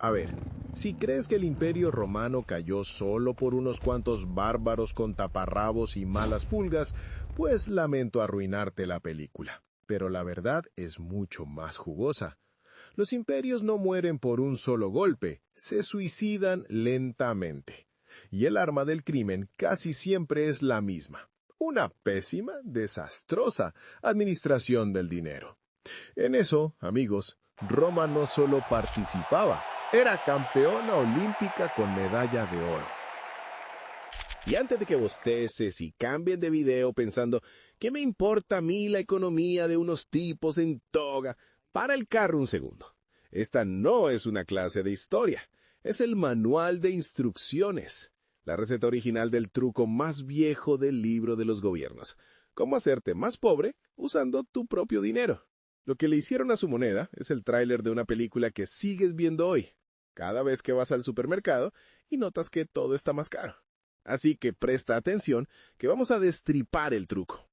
A ver, si crees que el Imperio Romano cayó solo por unos cuantos bárbaros con taparrabos y malas pulgas, pues lamento arruinarte la película. Pero la verdad es mucho más jugosa. Los imperios no mueren por un solo golpe, se suicidan lentamente. Y el arma del crimen casi siempre es la misma. Una pésima, desastrosa administración del dinero. En eso, amigos, Roma no solo participaba, era campeona olímpica con medalla de oro. Y antes de que bosteces y cambien de video pensando, ¿qué me importa a mí la economía de unos tipos en toga? Para el carro un segundo. Esta no es una clase de historia, es el manual de instrucciones. La receta original del truco más viejo del libro de los gobiernos. Cómo hacerte más pobre usando tu propio dinero. Lo que le hicieron a su moneda es el tráiler de una película que sigues viendo hoy, cada vez que vas al supermercado y notas que todo está más caro. Así que presta atención, que vamos a destripar el truco.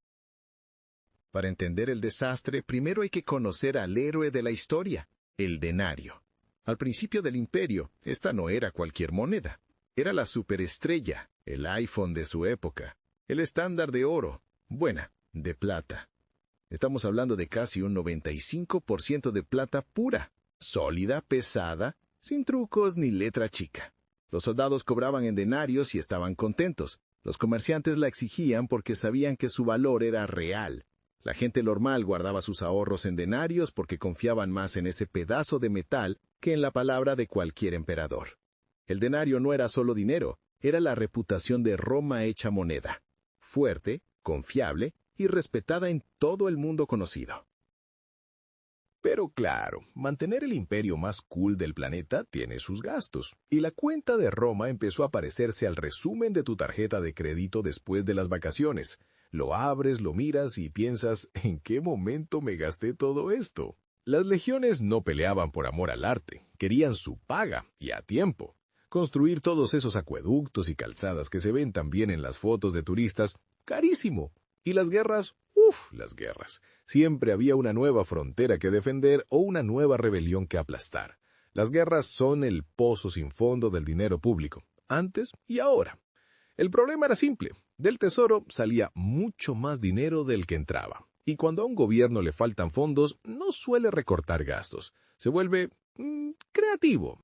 Para entender el desastre, primero hay que conocer al héroe de la historia, el denario. Al principio del imperio, esta no era cualquier moneda. Era la superestrella, el iPhone de su época, el estándar de oro, buena, de plata. Estamos hablando de casi un 95% de plata pura, sólida, pesada, sin trucos ni letra chica. Los soldados cobraban en denarios y estaban contentos. Los comerciantes la exigían porque sabían que su valor era real. La gente normal guardaba sus ahorros en denarios porque confiaban más en ese pedazo de metal que en la palabra de cualquier emperador. El denario no era solo dinero, era la reputación de Roma hecha moneda. Fuerte, confiable y respetada en todo el mundo conocido. Pero claro, mantener el imperio más cool del planeta tiene sus gastos, y la cuenta de Roma empezó a parecerse al resumen de tu tarjeta de crédito después de las vacaciones. Lo abres, lo miras y piensas, ¿en qué momento me gasté todo esto? Las legiones no peleaban por amor al arte, querían su paga, y a tiempo. Construir todos esos acueductos y calzadas que se ven tan bien en las fotos de turistas, carísimo. Y las guerras, las guerras. Siempre había una nueva frontera que defender o una nueva rebelión que aplastar. Las guerras son el pozo sin fondo del dinero público, antes y ahora. El problema era simple. Del tesoro salía mucho más dinero del que entraba. Y cuando a un gobierno le faltan fondos, no suele recortar gastos. Se vuelve creativo.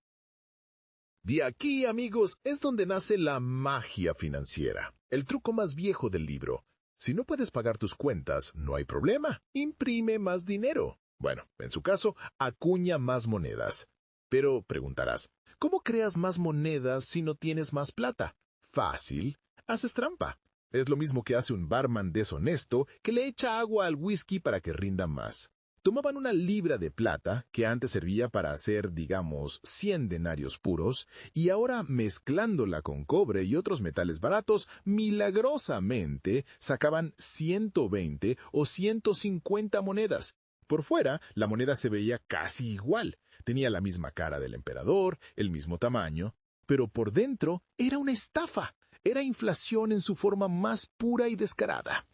De aquí, amigos, es donde nace la magia financiera, el truco más viejo del libro. Si no puedes pagar tus cuentas, no hay problema. Imprime más dinero. Bueno, en su caso, acuña más monedas. Pero preguntarás, ¿cómo creas más monedas si no tienes más plata? Fácil, haces trampa. Es lo mismo que hace un barman deshonesto que le echa agua al whisky para que rinda más. Tomaban una libra de plata, que antes servía para hacer, digamos, 100 denarios puros, y ahora mezclándola con cobre y otros metales baratos, milagrosamente sacaban 120 o 150 monedas. Por fuera, la moneda se veía casi igual. Tenía la misma cara del emperador, el mismo tamaño, pero por dentro era una estafa. Era inflación en su forma más pura y descarada.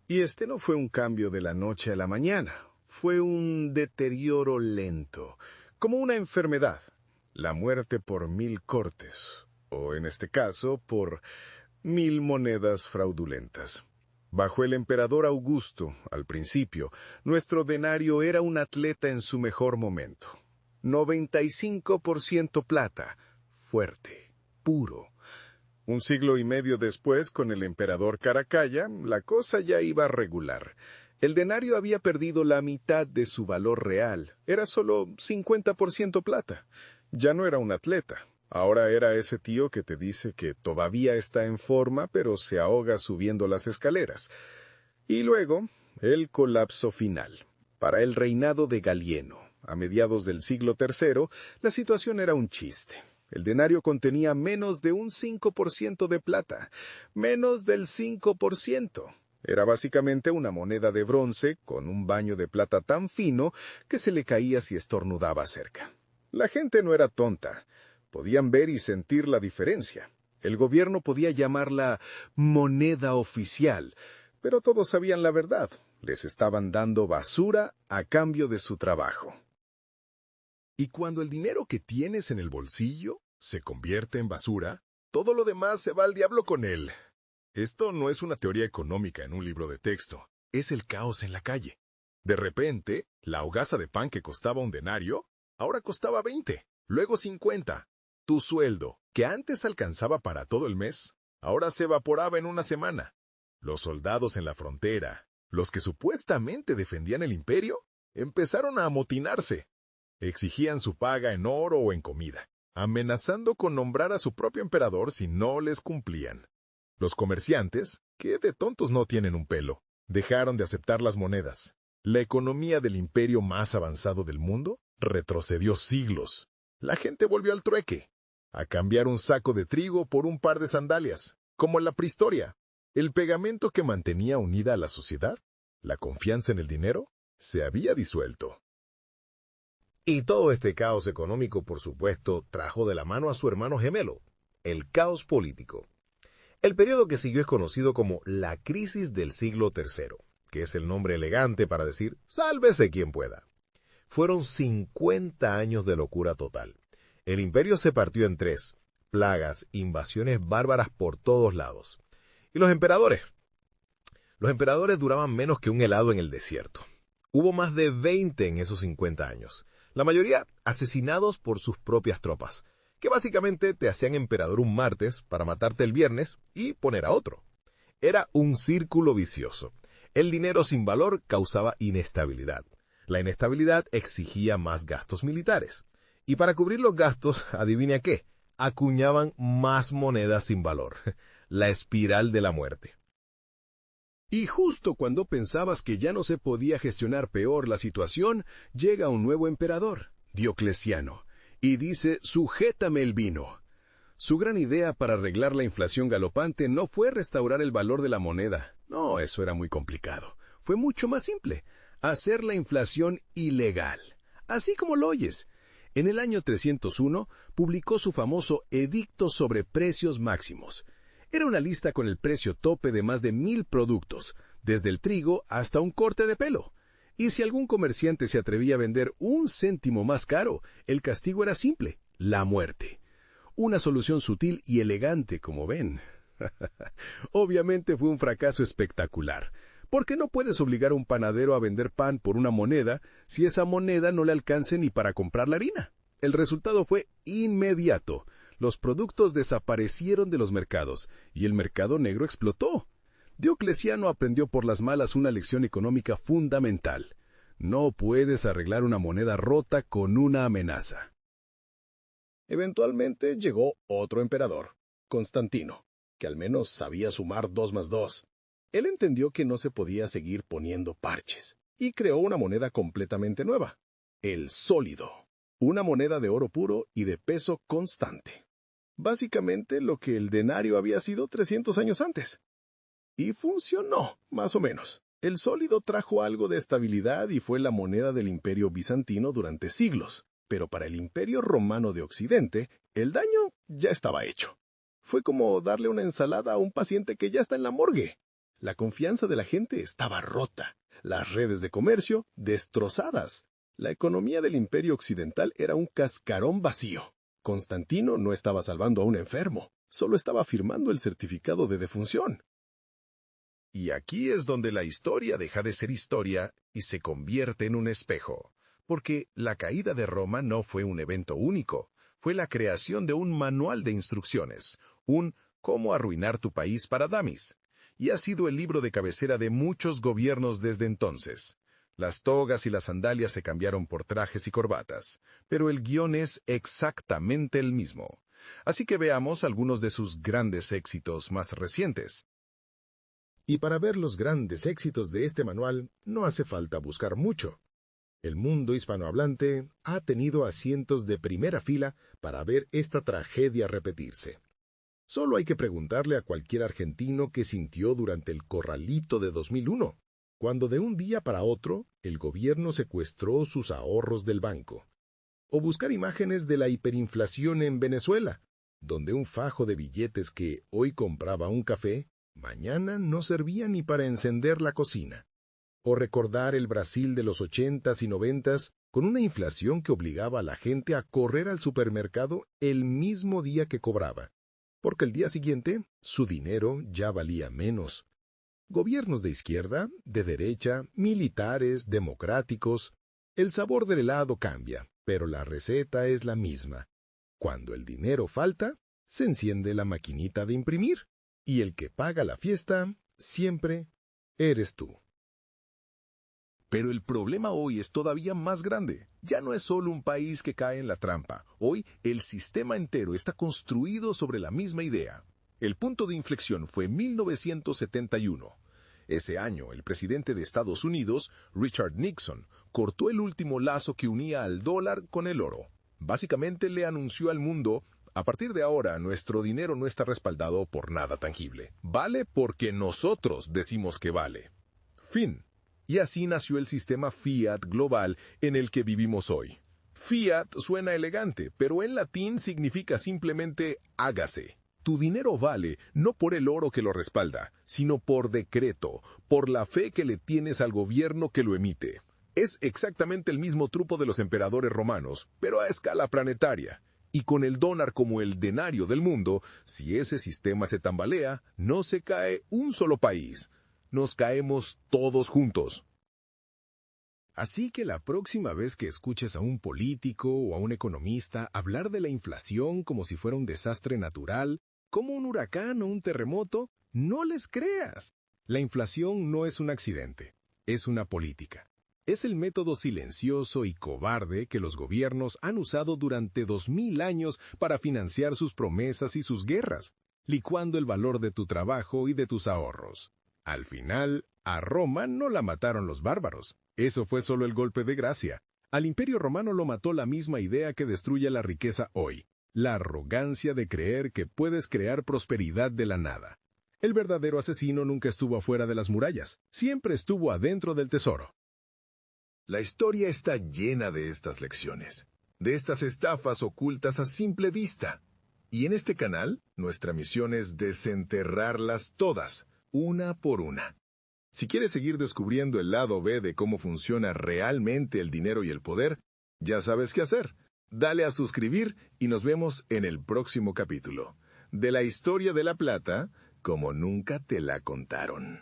Y este no fue un cambio de la noche a la mañana, fue un deterioro lento, como una enfermedad, la muerte por 1000 cortes, o en este caso, por 1000 monedas fraudulentas. Bajo el emperador Augusto, al principio, nuestro denario era un atleta en su mejor momento. 95% plata, fuerte, puro. Un siglo y medio después, con el emperador Caracalla, la cosa ya iba regular. El denario había perdido la mitad de su valor real. Era solo 50% plata. Ya no era un atleta. Ahora era ese tío que te dice que todavía está en forma, pero se ahoga subiendo las escaleras. Y luego, el colapso final. Para el reinado de Galieno, a mediados del siglo III, la situación era un chiste. El denario contenía menos de un 5% de plata, menos del 5%. Era básicamente una moneda de bronce con un baño de plata tan fino que se le caía si estornudaba cerca. La gente no era tonta. Podían ver y sentir la diferencia. El gobierno podía llamarla moneda oficial, pero todos sabían la verdad. Les estaban dando basura a cambio de su trabajo. Y cuando el dinero que tienes en el bolsillo se convierte en basura, todo lo demás se va al diablo con él. Esto no es una teoría económica en un libro de texto, es el caos en la calle. De repente, la hogaza de pan que costaba un denario, ahora costaba 20, luego 50. Tu sueldo, que antes alcanzaba para todo el mes, ahora se evaporaba en una semana. Los soldados en la frontera, los que supuestamente defendían el imperio, empezaron a amotinarse. Exigían su paga en oro o en comida, amenazando con nombrar a su propio emperador si no les cumplían. Los comerciantes, que de tontos no tienen un pelo, dejaron de aceptar las monedas. La economía del imperio más avanzado del mundo retrocedió siglos. La gente volvió al trueque, a cambiar un saco de trigo por un par de sandalias, como en la prehistoria. El pegamento que mantenía unida a la sociedad, la confianza en el dinero, se había disuelto. Y todo este caos económico, por supuesto, trajo de la mano a su hermano gemelo, el caos político. El periodo que siguió es conocido como la crisis del siglo III, que es el nombre elegante para decir sálvese quien pueda. Fueron 50 años de locura total. El imperio se partió en tres: plagas, invasiones bárbaras por todos lados. ¿Y los emperadores? Los emperadores duraban menos que un helado en el desierto. Hubo más de 20 en esos 50 años, la mayoría asesinados por sus propias tropas, que básicamente te hacían emperador un martes para matarte el viernes y poner a otro. Era un círculo vicioso. El dinero sin valor causaba inestabilidad. La inestabilidad exigía más gastos militares. Y para cubrir los gastos, adivina qué, acuñaban más monedas sin valor. La espiral de la muerte. Y justo cuando pensabas que ya no se podía gestionar peor la situación, llega un nuevo emperador, Diocleciano, y dice: «Sujétame el vino». Su gran idea para arreglar la inflación galopante no fue restaurar el valor de la moneda. No, eso era muy complicado. Fue mucho más simple: hacer la inflación ilegal. Así como lo oyes. En el año 301 publicó su famoso Edicto sobre Precios Máximos. Era una lista con el precio tope de más de 1000 productos, desde el trigo hasta un corte de pelo. Y si algún comerciante se atrevía a vender un céntimo más caro, el castigo era simple: la muerte. Una solución sutil y elegante, como ven. Obviamente fue un fracaso espectacular, porque no puedes obligar a un panadero a vender pan por una moneda si esa moneda no le alcance ni para comprar la harina. El resultado fue inmediato. Los productos desaparecieron de los mercados y el mercado negro explotó. Diocleciano aprendió por las malas una lección económica fundamental: no puedes arreglar una moneda rota con una amenaza. Eventualmente llegó otro emperador, Constantino, que al menos sabía sumar 2 más 2. Él entendió que no se podía seguir poniendo parches, y creó una moneda completamente nueva: el sólido, una moneda de oro puro y de peso constante. Básicamente lo que el denario había sido 300 años antes. Y funcionó, más o menos. El sólido trajo algo de estabilidad y fue la moneda del Imperio Bizantino durante siglos, pero para el Imperio Romano de Occidente, el daño ya estaba hecho. Fue como darle una ensalada a un paciente que ya está en la morgue. La confianza de la gente estaba rota, las redes de comercio destrozadas. La economía del Imperio Occidental era un cascarón vacío. Constantino no estaba salvando a un enfermo, solo estaba firmando el certificado de defunción. Y aquí es donde la historia deja de ser historia y se convierte en un espejo, porque la caída de Roma no fue un evento único, fue la creación de un manual de instrucciones, un «Cómo arruinar tu país» para damis, y ha sido el libro de cabecera de muchos gobiernos desde entonces. Las togas y las sandalias se cambiaron por trajes y corbatas, pero el guión es exactamente el mismo. Así que veamos algunos de sus grandes éxitos más recientes. Y para ver los grandes éxitos de este manual, no hace falta buscar mucho. El mundo hispanohablante ha tenido asientos de primera fila para ver esta tragedia repetirse. Solo hay que preguntarle a cualquier argentino qué sintió durante el Corralito de 2001, cuando de un día para otro el gobierno secuestró sus ahorros del banco. O buscar imágenes de la hiperinflación en Venezuela, donde un fajo de billetes que hoy compraba un café, mañana no servía ni para encender la cocina. O recordar el Brasil de los 80s y 90s, con una inflación que obligaba a la gente a correr al supermercado el mismo día que cobraba, porque el día siguiente su dinero ya valía menos. Gobiernos de izquierda, de derecha, militares, democráticos. El sabor del helado cambia, pero la receta es la misma. Cuando el dinero falta, se enciende la maquinita de imprimir, y el que paga la fiesta siempre eres tú. Pero el problema hoy es todavía más grande. Ya no es solo un país que cae en la trampa. Hoy el sistema entero está construido sobre la misma idea. El punto de inflexión fue 1971. Ese año, el presidente de Estados Unidos, Richard Nixon, cortó el último lazo que unía al dólar con el oro. Básicamente le anunció al mundo: a partir de ahora, nuestro dinero no está respaldado por nada tangible. Vale porque nosotros decimos que vale. Fin. Y así nació el sistema Fiat global en el que vivimos hoy. Fiat suena elegante, pero en latín significa simplemente hágase. Tu dinero vale no por el oro que lo respalda, sino por decreto, por la fe que le tienes al gobierno que lo emite. Es exactamente el mismo truco de los emperadores romanos, pero a escala planetaria. Y con el dólar como el denario del mundo, si ese sistema se tambalea, no se cae un solo país. Nos caemos todos juntos. Así que la próxima vez que escuches a un político o a un economista hablar de la inflación como si fuera un desastre natural, como un huracán o un terremoto, no les creas. La inflación no es un accidente, es una política. Es el método silencioso y cobarde que los gobiernos han usado durante 2000 años para financiar sus promesas y sus guerras, licuando el valor de tu trabajo y de tus ahorros. Al final, a Roma no la mataron los bárbaros. Eso fue solo el golpe de gracia. Al Imperio Romano lo mató la misma idea que destruye la riqueza hoy: la arrogancia de creer que puedes crear prosperidad de la nada. El verdadero asesino nunca estuvo afuera de las murallas, siempre estuvo adentro del tesoro. La historia está llena de estas lecciones, de estas estafas ocultas a simple vista. Y en este canal, nuestra misión es desenterrarlas todas, una por una. Si quieres seguir descubriendo el lado B de cómo funciona realmente el dinero y el poder, ya sabes qué hacer. Dale a suscribir y nos vemos en el próximo capítulo de la historia de la plata como nunca te la contaron.